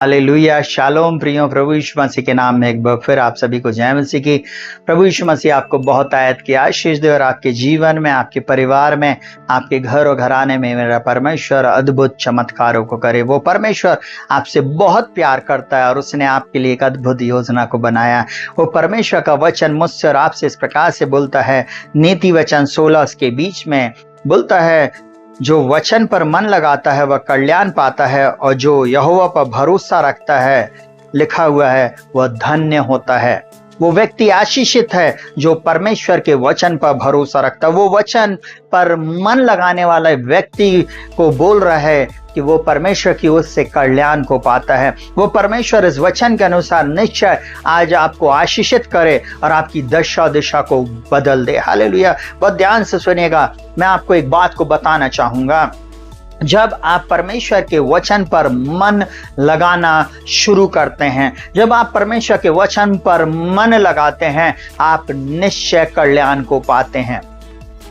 Hallelujah, shalom प्रियो, प्रभु यीशु मसीह के नाम में एक बार फिर आप सभी को जय मसीह की। प्रभु यीशु मसीह आपको बहुत आयत की आशीष दे और आपके जीवन में, आपके परिवार में, आपके घर और घराने में मेरा परमेश्वर अद्भुत चमत्कारों को करे। वो परमेश्वर आपसे बहुत प्यार करता है और उसने आपके लिए एक अद्भुत योजना को बनाया। वो परमेश्वर का वचन मुझसे और आपसे इस प्रकार से बोलता है, नीति वचन 16 के बीच में बोलता है, जो वचन पर मन लगाता है वह कल्याण पाता है और जो यहोवा पर भरोसा रखता है, लिखा हुआ है, वह धन्य होता है। वो व्यक्ति आशीषित है जो परमेश्वर के वचन पर भरोसा रखता है। वो वचन पर मन लगाने वाला व्यक्ति को बोल रहा है कि वो परमेश्वर की ओर से कल्याण को पाता है। वो परमेश्वर इस वचन के अनुसार निश्चय आज आपको आशीषित करे और आपकी दशा दिशा को बदल दे। हालेलुया। बहुत ध्यान से सुनिएगा, मैं आपको एक बात को बताना चाहूंगा। जब आप परमेश्वर के वचन पर मन लगाना शुरू करते हैं, जब आप परमेश्वर के वचन पर मन लगाते हैं, आप निश्चय कल्याण को पाते हैं।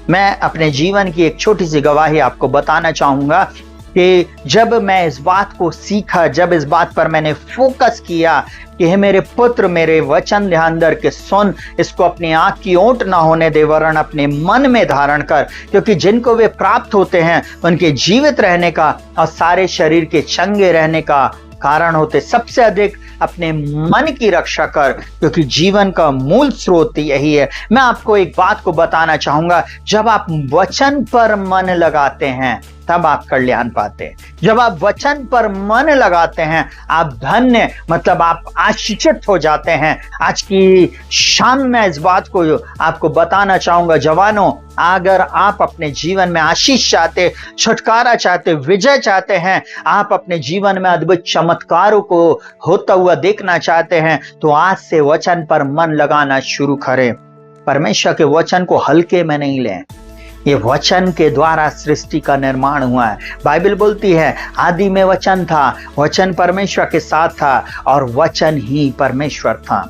मैं अपने जीवन की एक छोटी सी गवाही आपको बताना चाहूंगा कि जब मैं इस बात को सीखा, जब इस बात पर मैंने फोकस किया कि हे मेरे पुत्र, मेरे वचन ध्यान धर के सुन, इसको अपनी आंख की ओट ना होने दे, वरन अपने मन में धारण कर, क्योंकि जिनको वे प्राप्त होते हैं उनके जीवित रहने का और सारे शरीर के चंगे रहने का कारण होते। सबसे अधिक अपने मन की रक्षा कर, क्योंकि जीवन का मूल स्रोत यही है। मैं आपको एक बात को बताना चाहूंगा, जब आप वचन पर मन लगाते हैं तब आप कल्याण पाते हैं। जब आप वचन पर मन लगाते हैं, आप धन्य मतलब आप आशीषित हो जाते हैं। आज की शाम में इस बात को आपको बताना चाहूंगा, जवानों, अगर आप अपने जीवन में आशीष चाहते, छुटकारा चाहते, विजय चाहते हैं, आप अपने जीवन में अद्भुत चमत्कारों को होता हुआ देखना चाहते हैं, तो आज से वचन पर मन लगाना शुरू करें। परमेश्वर के वचन को हल्के में नहीं लें। ये वचन के द्वारा सृष्टि का निर्माण हुआ है। बाइबल बोलती है, आदि में वचन था, वचन परमेश्वर के साथ था और वचन ही परमेश्वर था।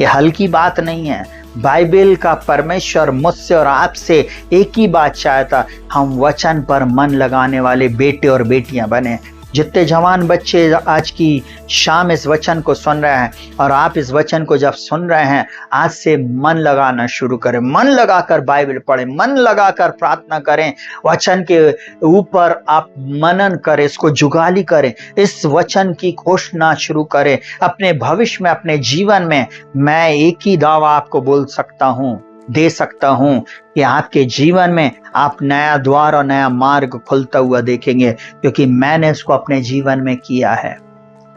ये हल्की बात नहीं है। बाइबल का परमेश्वर मुझसे और आपसे एक ही बात चाहता, हम वचन पर मन लगाने वाले बेटे और बेटियां बने। जितने जवान बच्चे आज की शाम इस वचन को सुन रहे हैं और आप इस वचन को जब सुन रहे हैं, आज से मन लगाना शुरू करें। मन लगाकर बाइबल पढ़ें, मन लगाकर प्रार्थना करें, वचन के ऊपर आप मनन करें, इसको जुगाली करें, इस वचन की घोषणा शुरू करें अपने भविष्य में, अपने जीवन में। मैं एक ही दावा आपको बोल सकता हूं, दे सकता हूं कि आपके जीवन में आप नया द्वार और नया मार्ग खुलता हुआ देखेंगे, क्योंकि मैंने इसको अपने जीवन में किया है।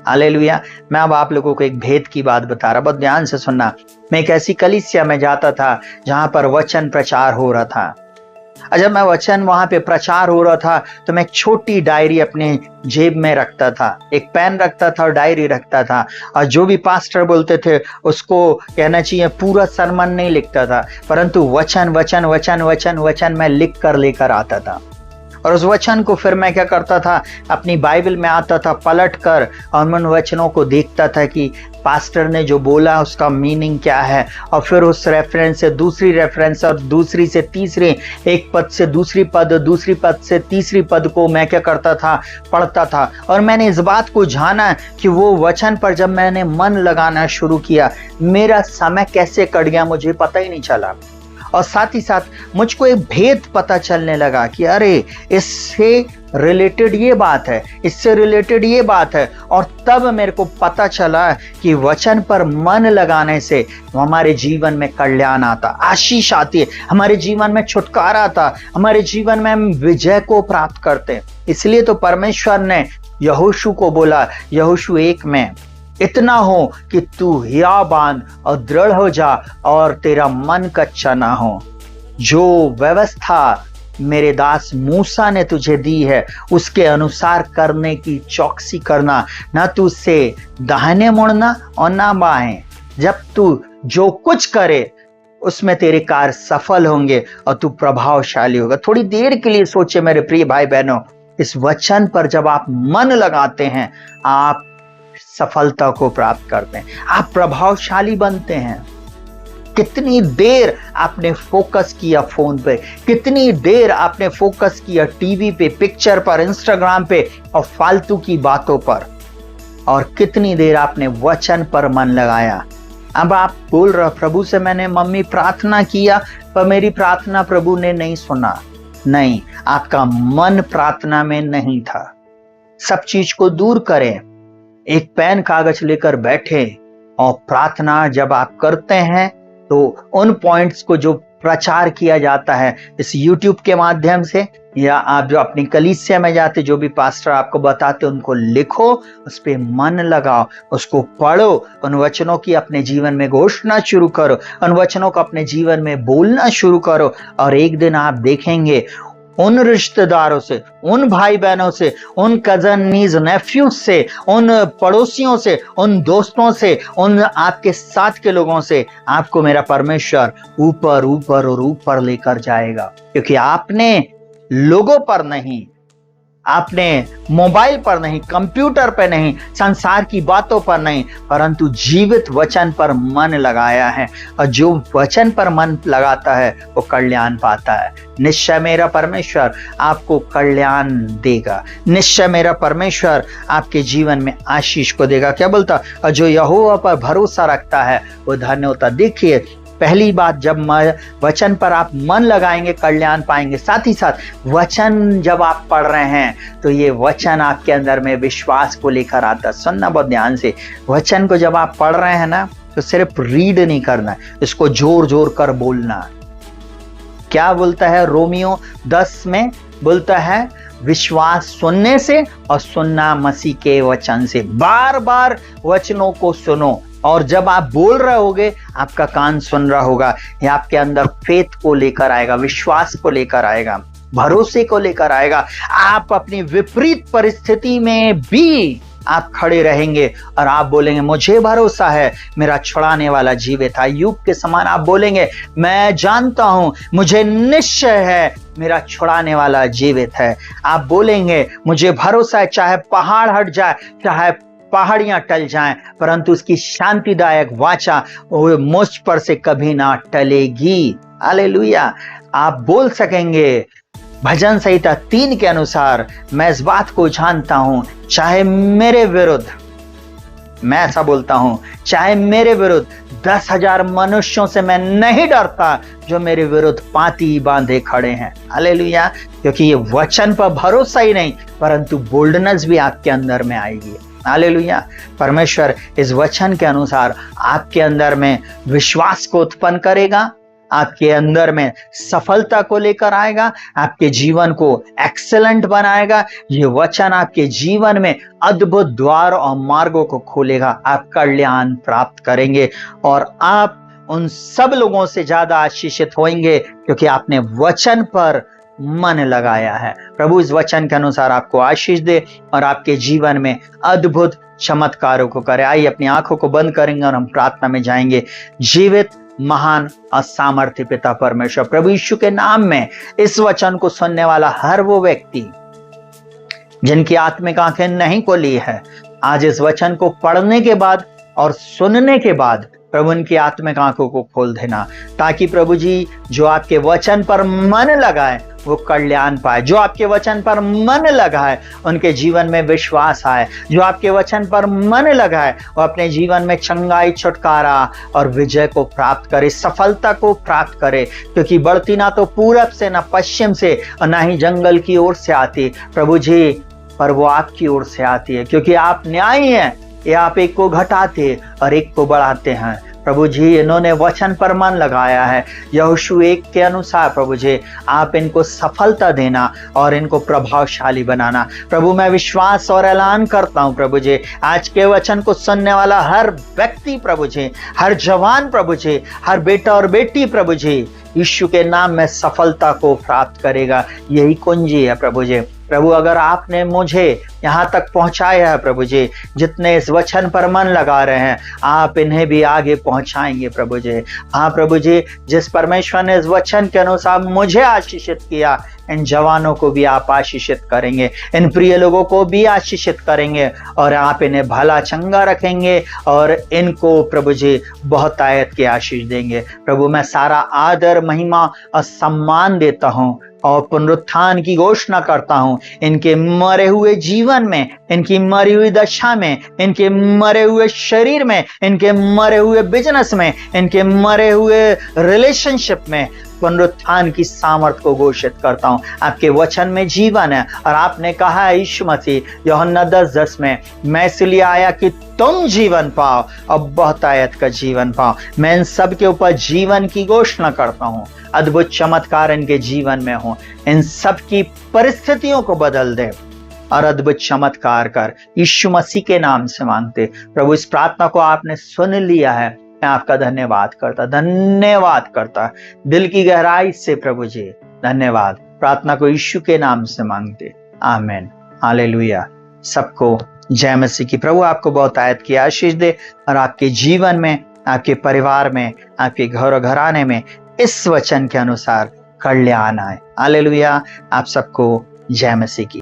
हालेलुया। मैं अब आप लोगों को एक भेद की बात बता रहा, बहुत ध्यान से सुनना। मैं एक ऐसी कलीसिया में जाता था जहां पर वचन प्रचार हो रहा था। जब मैं वचन वहां पे प्रचार हो रहा था तो मैं एक छोटी डायरी अपने जेब में रखता था, एक पेन रखता था और डायरी रखता था, और जो भी पास्टर बोलते थे उसको कहना चाहिए पूरा सरमन नहीं लिखता था, परंतु वचन वचन वचन वचन वचन मैं लिख कर लेकर आता था। और उस वचन को फिर मैं क्या करता था, अपनी बाइबल में आता था, पलट कर और उन वचनों को देखता था कि पास्टर ने जो बोला उसका मीनिंग क्या है, और फिर उस रेफरेंस से दूसरी रेफरेंस और दूसरी से तीसरी, एक पद से दूसरी पद, दूसरी पद से तीसरी पद को मैं क्या करता था, पढ़ता था। और मैंने इस बात को जाना कि वो वचन पर जब मैंने मन लगाना शुरू किया, मेरा समय कैसे कट गया मुझे पता ही नहीं चला। और साथ ही साथ मुझको एक भेद पता चलने लगा कि अरे इससे रिलेटेड ये बात है, इससे रिलेटेड ये बात है। और तब मेरे को पता चला कि वचन पर मन लगाने से हमारे जीवन में कल्याण आता, आशीष आती है, हमारे जीवन में छुटकारा आता, हमारे जीवन में हम विजय को प्राप्त करते हैं। इसलिए तो परमेश्वर ने यहोशू को बोला, यहोशू 1 में, इतना हो कि तू हिया बांध और दृढ़ हो जा और तेरा मन कच्चा ना हो। जो व्यवस्था मेरे दास मूसा ने तुझे दी है उसके अनुसार करने की चौकसी करना, ना तू उससे दाहिने मुड़ना और ना बाएं। जब तू जो कुछ करे उसमें तेरे कार्य सफल होंगे और तू प्रभावशाली होगा। थोड़ी देर के लिए सोचे मेरे प्रिय भाई बहनों, इस वचन पर जब आप मन लगाते हैं, आप सफलता को प्राप्त करते हैं, आप प्रभावशाली बनते हैं। कितनी देर आपने फोकस किया फोन पे, कितनी देर आपने फोकस किया टीवी पे, पिक्चर पर, इंस्टाग्राम पे और फालतू की बातों पर। और कितनी देर आपने वचन पर मन लगाया। अब आप बोल रहे हो प्रभु से मैंने मम्मी प्रार्थना किया पर मेरी प्रार्थना प्रभु ने नहीं सुना। नहीं, आपका मन प्रार्थना में नहीं था। सब चीज को दूर करें, एक पेन कागज लेकर बैठे और प्रार्थना जब आप करते हैं तो उन पॉइंट्स को जो प्रचार किया जाता है इस YouTube के माध्यम से, या आप जो अपनी कलीसिया में जाते जो भी पास्टर आपको बताते उनको लिखो, उस पे मन लगाओ, उसको पढ़ो, उन वचनों की अपने जीवन में घोषणा शुरू करो, उन वचनों को अपने जीवन में बोलना शुरू करो। और एक दिन आप देखेंगे उन रिश्तेदारों से, उन भाई बहनों से, उन कजन नीज नेफ्यू से, उन पड़ोसियों से, उन दोस्तों से, उन आपके साथ के लोगों से आपको मेरा परमेश्वर ऊपर ऊपर और ऊपर लेकर जाएगा। क्योंकि आपने लोगों पर नहीं, आपने मोबाइल पर नहीं, कंप्यूटर पर नहीं, संसार की बातों पर नहीं, परंतु जीवित वचन पर मन लगाया है। और जो वचन पर मन लगाता है वो कल्याण पाता है। निश्चय मेरा परमेश्वर आपको कल्याण देगा, निश्चय मेरा परमेश्वर आपके जीवन में आशीष को देगा। क्या बोलता? और जो यहोवा पर भरोसा रखता है वो धन्य होता। देखिए, पहली बात, जब वचन पर आप मन लगाएंगे कल्याण पाएंगे। साथ ही साथ वचन जब आप पढ़ रहे हैं तो ये वचन आपके अंदर में विश्वास को लेकर आता है। सुनना बहुत ध्यान से, वचन को जब आप पढ़ रहे हैं ना तो सिर्फ रीड नहीं करना है, इसको जोर जोर कर बोलना। क्या बोलता है रोमियो 10 में? बोलता है विश्वास सुनने से और सुनना मसीह के वचन से। बार बार वचनों को सुनो, और जब आप बोल रहे होगे आपका कान सुन रहा होगा, ये आपके अंदर फेथ को लेकर आएगा, विश्वास को लेकर आएगा, भरोसे को लेकर आएगा। आप अपनी विपरीत परिस्थिति में भी आप खड़े रहेंगे और आप बोलेंगे मुझे भरोसा है मेरा छुड़ाने वाला जीवित है। अय्यूब के समान आप बोलेंगे मैं जानता हूं, मुझे निश्चय है मेरा छुड़ाने वाला जीवित है। आप बोलेंगे मुझे भरोसा है, चाहे पहाड़ हट जाए, चाहे पहाड़ियां टल जाएं, परंतु उसकी शांतिदायक वाचा वो मुझ पर से कभी ना टलेगी। हालेलुया। आप बोल सकेंगे भजन संहिता 3 के अनुसार, मैं इस बात को जानता हूं, चाहे मेरे विरुद्ध, मैं ऐसा बोलता हूं, चाहे मेरे विरुद्ध 10,000 मनुष्यों से मैं नहीं डरता जो मेरे विरुद्ध पाती बांधे खड़े हैं। हालेलुया। क्योंकि ये वचन पर भरोसा ही नहीं परंतु बोल्डनेस भी आपके अंदर में आएगी। हालेलुया। परमेश्वर इस वचन के अनुसार आपके अंदर में विश्वास को उत्पन्न करेगा, आपके अंदर में सफलता को लेकर आएगा, आपके जीवन को एक्सेलेंट बनाएगा। ये वचन आपके जीवन में अद्भुत द्वार और मार्गों को खोलेगा। आप कल्याण प्राप्त करेंगे और आप उन सब लोगों से ज्यादा आशीषित होंगे क्योंकि आपने वचन पर मन लगाया है। प्रभु इस वचन के अनुसार आपको आशीष दे और आपके जीवन में अद्भुत चमत्कारों को करे। आइए अपनी आंखों को बंद करेंगे और हम प्रार्थना में जाएंगे। जीवित महान असामर्थ्य पिता परमेश्वर, प्रभु यीशु के नाम में इस वचन को सुनने वाला हर वो व्यक्ति जिनकी आत्मिक आंखें नहीं खोली है, आज इस वचन को पढ़ने के बाद और सुनने के बाद प्रभु उनकी आत्मिक आंखों को खोल देना, ताकि प्रभु जी जो आपके वचन पर मन लगाए वो कल्याण पाए, जो आपके वचन पर मन लगाए उनके जीवन में विश्वास आए, जो आपके वचन पर मन लगाए वो अपने जीवन में चंगाई, छुटकारा और विजय को प्राप्त करे, सफलता को प्राप्त करे। क्योंकि बढ़ती ना तो पूरब से, ना पश्चिम से और ना ही जंगल की ओर से आती प्रभु जी, पर वो आपकी ओर से आती है। क्योंकि आप न्यायी हैं, ये आप एक को घटाते और एक को बढ़ाते हैं। प्रभु जी इन्होंने वचन पर मन लगाया है, यहोशू 1 के अनुसार प्रभु जी आप इनको सफलता देना और इनको प्रभावशाली बनाना। प्रभु मैं विश्वास और ऐलान करता हूं प्रभु जी, आज के वचन को सुनने वाला हर व्यक्ति प्रभु जी, हर जवान प्रभु जी, हर बेटा और बेटी प्रभु जी यीशु के नाम में सफलता को प्राप्त करेगा। यही कुंजी है प्रभु जी। प्रभु अगर आपने मुझे यहाँ तक पहुंचाया है प्रभु जी, जितने इस वचन पर मन लगा रहे हैं आप इन्हें भी आगे पहुंचाएंगे प्रभु जी। हाँ प्रभु जी, जिस परमेश्वर ने इस वचन के अनुसार मुझे आशीषित किया, इन जवानों को भी आप आशीषित करेंगे, इन प्रिय लोगों को भी आशीषित करेंगे और आप इन्हें भला चंगा रखेंगे और इनको प्रभु जी बहुत आयत की आशीष देंगे। प्रभु मैं सारा आदर, महिमा और सम्मान देता हूँ और पुनरुत्थान की घोषणा करता हूं। इनके मरे हुए जीवन में, इनकी मरी हुई दशा में, इनके मरे हुए शरीर में, इनके मरे हुए बिजनेस में, इनके मरे हुए रिलेशनशिप में पुनरुत्थान की सामर्थ को घोषित करता हूं। आपके वचन में जीवन है और आपने कहा है यीशु मसीह यूहन्ना 10:10 में, मैं इसलिए आया कि तुम जीवन पाओ और बहुतायत का जीवन पाओ। मैं इन सब के ऊपर जीवन की घोषणा करता हूं। अद्भुत चमत्कार इनके जीवन में हो, इन सब की परिस्थितियों को बदल दे और अद्भुत चमत्कार कर। यीशु मसीह के नाम से मांगते प्रभु, इस प्रार्थना को आपने सुन लिया है। मैं आपका धन्यवाद करता दिल की गहराई से प्रभु जी, धन्यवाद। प्रार्थना को यीशु के नाम से मांगते, आमीन, हालेलुया। सबको जय मसीह की। प्रभु आपको बहुत आयत की आशीष दे और आपके जीवन में, आपके परिवार में, आपके घर और घराने में इस वचन के अनुसार कल्याण आए। हालेलुया। आप सबको जय मसीह की।